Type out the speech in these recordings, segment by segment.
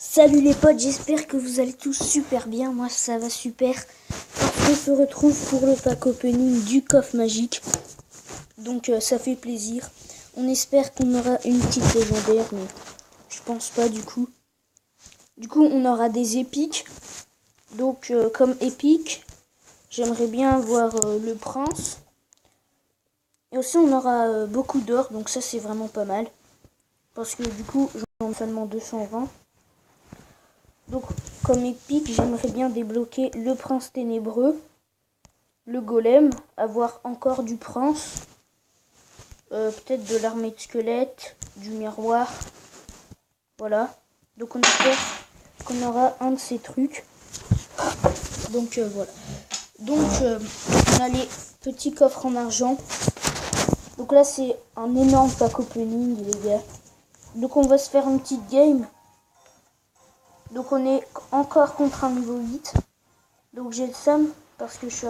Salut les potes, j'espère que vous allez tous super bien. Moi ça va super. On se retrouve pour le pack opening du coffre magique. Donc ça fait plaisir. On espère qu'on aura une petite légendaire, mais je pense pas du coup. Du coup on aura des épiques. Donc comme épique, j'aimerais bien avoir le prince. Et aussi on aura beaucoup d'or, donc ça c'est vraiment pas mal. Parce que du coup j'en ai seulement 220. Donc, comme épique, j'aimerais bien débloquer le prince ténébreux, le golem, avoir encore du prince, peut-être de l'armée de squelette, du miroir, voilà. Donc, on espère qu'on aura un de ces trucs. Donc, voilà. Donc, on a les petits coffres en argent. Donc là, c'est un énorme pack opening, les gars. Donc, on va se faire une petite game. Donc on est encore contre un niveau 8. Donc j'ai le seum parce que je suis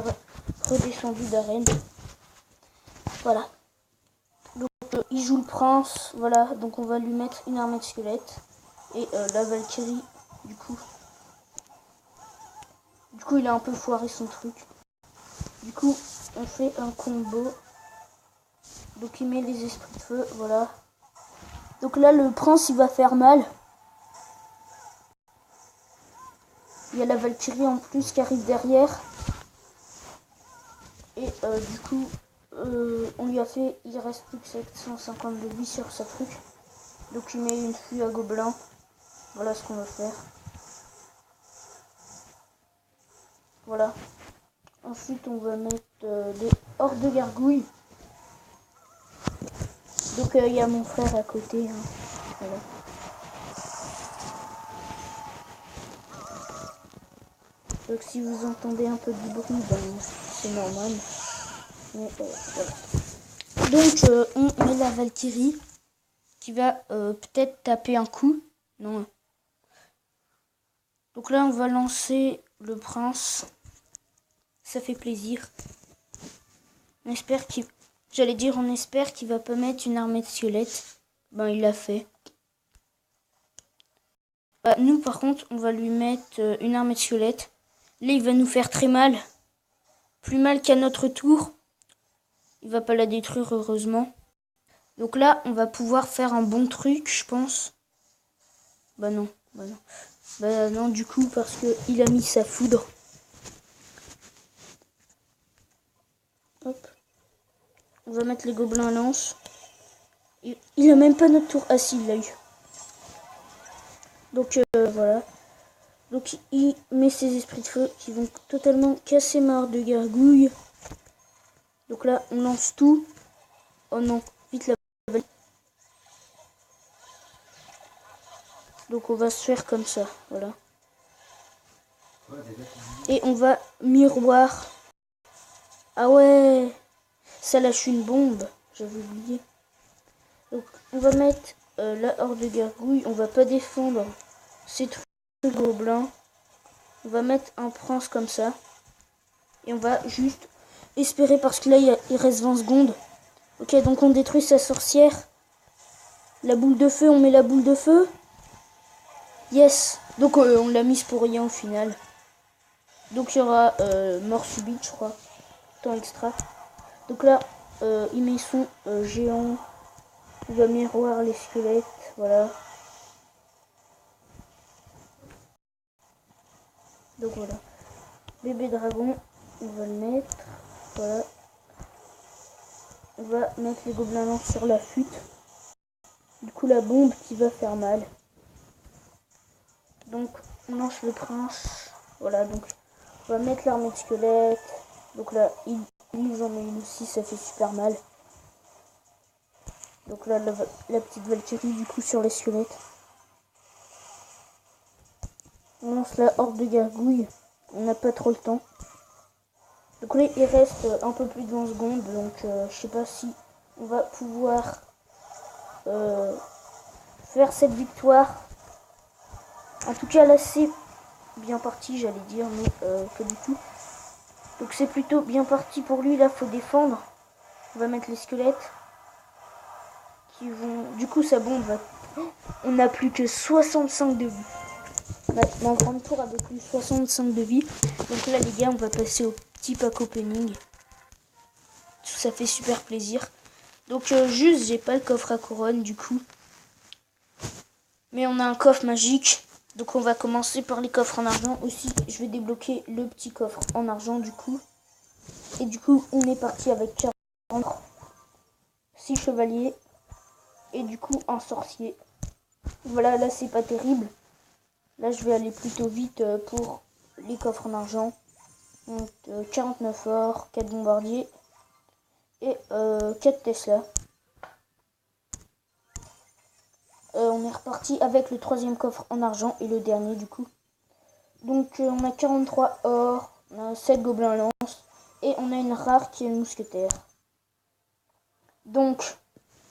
redescendu d'arène. Voilà. Donc il joue le prince. Voilà. Donc on va lui mettre une armée de squelettes. Et la Valkyrie, du coup. Du coup il a un peu foiré son truc. Du coup on fait un combo. Donc il met les esprits de feu. Voilà. Donc là le prince il va faire mal. Il y a la Valkyrie en plus qui arrive derrière. Et du coup, on lui a fait, il reste plus que 750 de vie sur sa truc. Donc il met une fuie à gobelin. Voilà ce qu'on va faire. Voilà. Ensuite, on va mettre des hordes de gargouilles. Donc il y a mon frère à côté. Hein. Voilà. Donc si vous entendez un peu du bruit, ben, c'est normal. Mais voilà. Donc on met la Valkyrie qui va peut-être taper un coup. Non. Donc là on va lancer le prince. Ça fait plaisir. On espère qu'il... J'allais dire on espère qu'il va pas mettre une armée de squelettes. Ben il l'a fait. Bah, nous par contre on va lui mettre une armée de squelettes. Là il va nous faire très mal. Plus mal qu'à notre tour. Il va pas la détruire heureusement. Donc là on va pouvoir faire un bon truc je pense. Bah non. Bah non du coup parce que il a mis sa foudre. Hop. On va mettre les gobelins à lance. Il a même pas notre tour. Ah si il l'a eu. Donc voilà. Donc il met ses esprits de feu qui vont totalement casser ma horde de gargouilles. Donc là on lance tout. Oh non, vite la balle. Donc on va se faire comme ça, voilà. Et on va miroir. Ah ouais, ça lâche une bombe, j'avais oublié. Donc on va mettre la horde de gargouilles. On va pas défendre ces trucs gobelins. On va mettre un prince comme ça. Et on va juste espérer parce que là il reste 20 secondes. Ok, donc on détruit sa sorcière. La boule de feu, on met la boule de feu. Yes. Donc on l'a mise pour rien au final. Donc il y aura mort subite, je crois. Temps extra. Donc là, il met son géant. Il va miroir les squelettes. Voilà. Donc voilà. Bébé dragon, on va le mettre. Voilà. On va mettre les gobelins lents sur la fuite. Du coup, la bombe qui va faire mal. Donc, on lance le prince. Voilà, donc, on va mettre l'armée de squelettes. Donc là, il nous en met une aussi, ça fait super mal. Donc là, la petite Valkyrie, du coup, sur les squelettes. On lance la horde de gargouilles. On n'a pas trop le temps. Donc là, il reste un peu plus de 20 secondes. Donc, je sais pas si on va pouvoir faire cette victoire. En tout cas, là, c'est bien parti, j'allais dire, mais pas du tout. Donc, c'est plutôt bien parti pour lui. Là, faut défendre. On va mettre les squelettes qui vont... Du coup, sa bombe va... On n'a plus que 65 de vie. mon grand tour avec plus 65 de vie. Donc là les gars, on va passer au petit pack opening. Ça fait super plaisir. Donc juste, j'ai pas le coffre à couronne du coup. Mais on a un coffre magique. Donc on va commencer par les coffres en argent. Aussi, je vais débloquer le petit coffre en argent du coup. Et du coup, on est parti avec 6 chevaliers. Et du coup, un sorcier. Voilà, là c'est pas terrible. Là je vais aller plutôt vite pour les coffres en argent. Donc 49 or, 4 bombardiers et 4 Tesla. On est reparti avec le troisième coffre en argent et le dernier du coup. Donc on a 43 or, on a 7 gobelins lance et on a une rare qui est le mousquetaire. Donc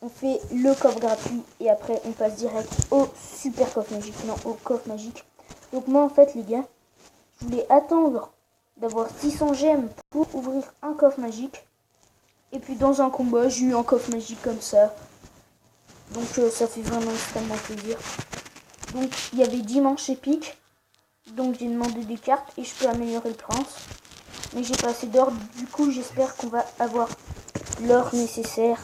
on fait le coffre gratuit et après on passe direct au super coffre magique. Non, au coffre magique. Donc moi en fait les gars, je voulais attendre d'avoir 600 gemmes pour ouvrir un coffre magique. Et puis dans un combat, j'ai eu un coffre magique comme ça. Donc ça fait vraiment extrêmement plaisir. Donc il y avait 10 manches épiques. Donc j'ai demandé des cartes et je peux améliorer le prince. Mais j'ai pas assez d'or. Du coup j'espère qu'on va avoir l'or nécessaire.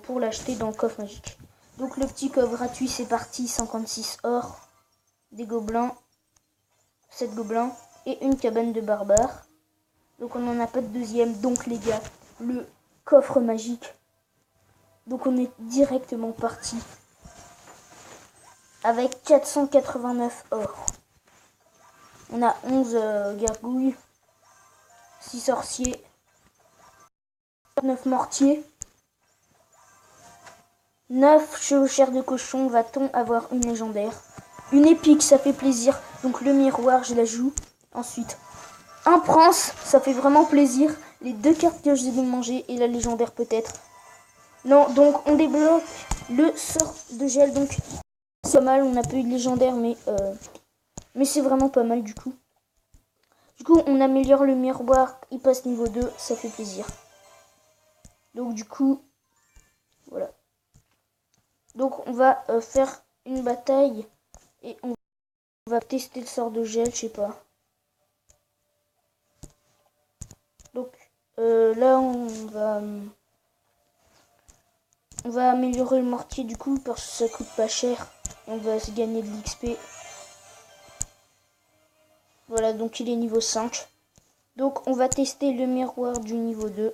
Pour l'acheter dans le coffre magique. Donc le petit coffre gratuit c'est parti. 56 or. Des gobelins. 7 gobelins. Et une cabane de barbares. Donc on n'en a pas de deuxième. Donc les gars, le coffre magique. Donc on est directement parti. Avec 489 or. On a 11 gargouilles. 6 sorciers. 9 mortiers. 9 chevauchères de cochon. Va-t-on avoir une légendaire? Une épique, ça fait plaisir. Donc le miroir, je la joue. Ensuite, un prince, ça fait vraiment plaisir. Les 2 cartes que je vais manger et la légendaire peut-être. Non, donc on débloque le sort de gel. Donc c'est pas mal, on n'a pas eu de légendaire, mais c'est vraiment pas mal du coup. Du coup, on améliore le miroir, il passe niveau 2, ça fait plaisir. Donc du coup, voilà. Donc on va faire une bataille et on va tester le sort de gel, je sais pas. Donc là on va améliorer le mortier du coup parce que ça coûte pas cher. On va se gagner de l'XP. Voilà, donc il est niveau 5. Donc on va tester le miroir du niveau 2.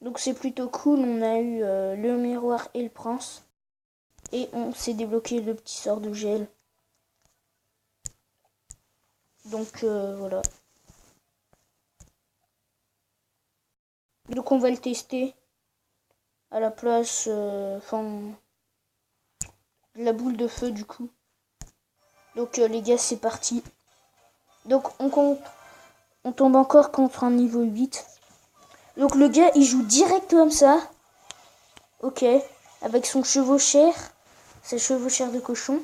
Donc c'est plutôt cool, on a eu le miroir et le prince. Et on s'est débloqué le petit sort de gel. Donc voilà. Donc on va le tester à la place de la boule de feu du coup. Donc les gars, c'est parti. Donc on tombe encore contre un niveau 8. Donc le gars, il joue direct comme ça. Ok. Avec son chevauchère. Sa chevauchère de cochon.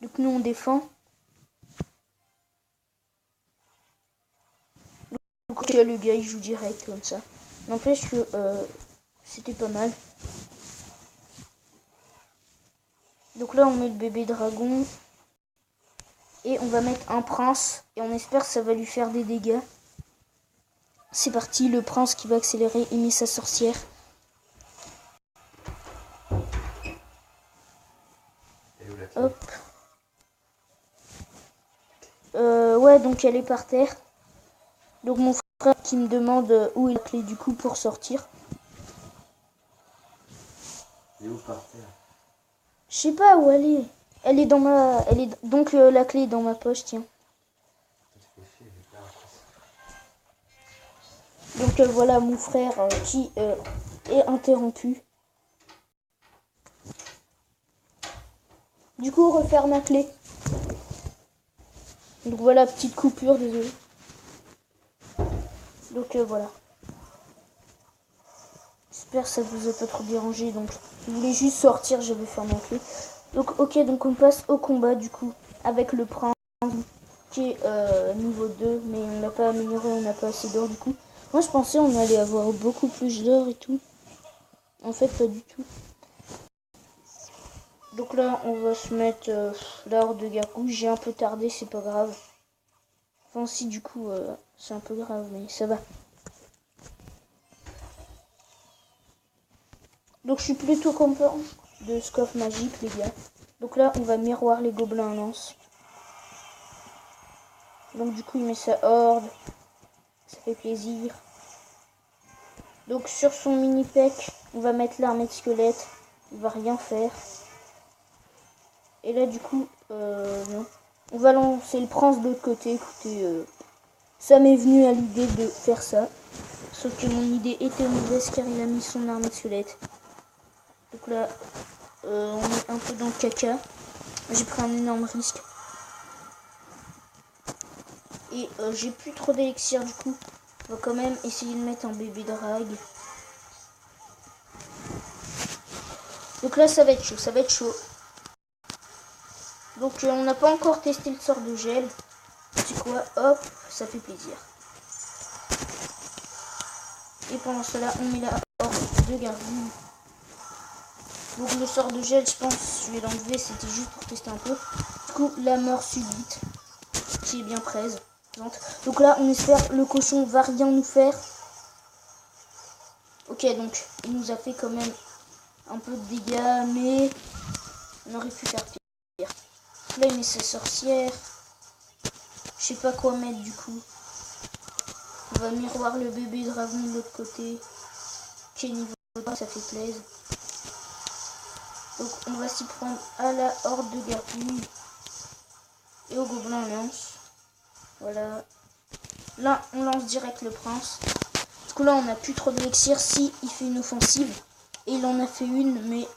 Donc nous, on défend. Donc ok, le gars, il joue direct comme ça. N'empêche que c'était pas mal. Donc là, on met le bébé dragon. Et on va mettre un prince. Et on espère que ça va lui faire des dégâts. C'est parti, le prince qui va accélérer. Il met sa sorcière. Hop. Ouais, donc elle est par terre. Donc mon frère qui me demande où est la clé du coup pour sortir. Elle est où par terre? Je sais pas où elle est. Elle est dans ma... Donc la clé est dans ma poche, tiens. Donc voilà mon frère qui est interrompu. Du coup, refaire ma clé. Donc voilà, petite coupure, désolé. Donc voilà. J'espère que ça vous a pas trop dérangé. Donc je voulais juste sortir, je vais faire ma clé. Donc ok, donc on passe au combat du coup. Avec le prince qui est niveau 2. Mais on l'a pas amélioré, on n'a pas assez d'or du coup. Moi je pensais on allait avoir beaucoup plus d'or et tout. En fait pas du tout. Donc là, on va se mettre la horde de gargouilles. J'ai un peu tardé, c'est pas grave. Enfin si, du coup, c'est un peu grave, mais ça va. Donc je suis plutôt content de ce coffre magique, les gars. Donc là, on va miroir les gobelins à lance. Donc du coup, il met sa horde. Ça fait plaisir. Donc sur son mini pec, on va mettre l'armée de squelette. Il va rien faire. Et là, du coup, non. On va lancer le prince de l'autre côté. Écoutez, ça m'est venu à l'idée de faire ça. Sauf que mon idée était mauvaise car il a mis son armée de squelette. Donc là, on est un peu dans le caca. J'ai pris un énorme risque. Et j'ai plus trop d'élixir du coup. On va quand même essayer de mettre un bébé drag. Donc là, ça va être chaud, ça va être chaud. Donc on n'a pas encore testé le sort de gel. C'est quoi? Hop, ça fait plaisir. Et pendant cela, on met la horde de gargouilles. Donc le sort de gel, je pense, je vais l'enlever, c'était juste pour tester un peu. Du coup, la mort subite, qui est bien présente. Donc là, on espère le cochon va rien nous faire. Ok, donc il nous a fait quand même un peu de dégâts, mais on aurait pu faire pire. Là, il met sa sorcière. Je sais pas quoi mettre du coup. On va miroir le bébé dragon de l'autre côté. Qui est niveau 3, ça fait plaisir. Donc on va s'y prendre à la horde de gargouilles. Et au gobelin lance. Voilà. Là, on lance direct le prince. Du coup, là, on n'a plus trop d'élixir si il fait une offensive. Et il en a fait une, mais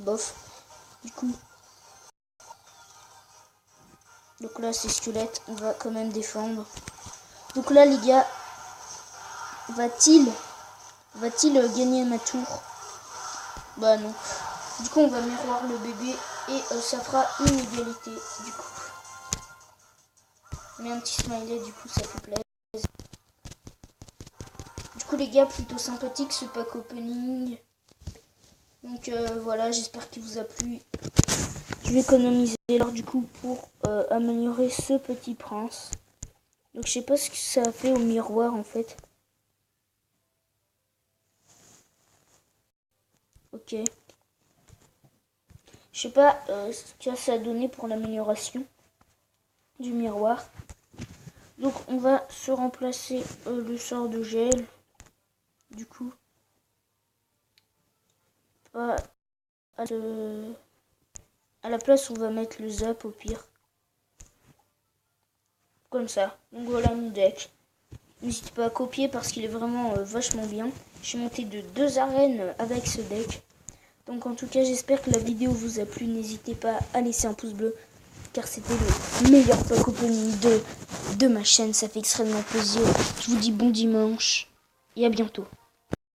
bof. Du coup. Donc là, c'est squelette. On va quand même défendre. Donc là, les gars, va-t-il gagner ma tour? Bah non. Du coup, on va miroir le bébé et ça fera une égalité. Du coup, on met un petit smiley. Du coup, ça fait plaisir. Du coup, les gars, plutôt sympathique ce pack opening. Donc voilà, j'espère qu'il vous a plu. Je vais économiser l'or du coup pour améliorer ce petit prince. Donc je sais pas ce que ça a fait au miroir en fait. Ok. Je sais pas ce que ça a donné pour l'amélioration du miroir. Donc on va se remplacer le sort de gel. Du coup. À la place on va mettre le zap au pire. Comme ça. Donc voilà mon deck. N'hésitez pas à copier parce qu'il est vraiment vachement bien. Je suis monté de 2 arènes avec ce deck. Donc en tout cas j'espère que la vidéo vous a plu. N'hésitez pas à laisser un pouce bleu. Car c'était le meilleur pack opening de ma chaîne. Ça fait extrêmement plaisir. Je vous dis bon dimanche. Et à bientôt.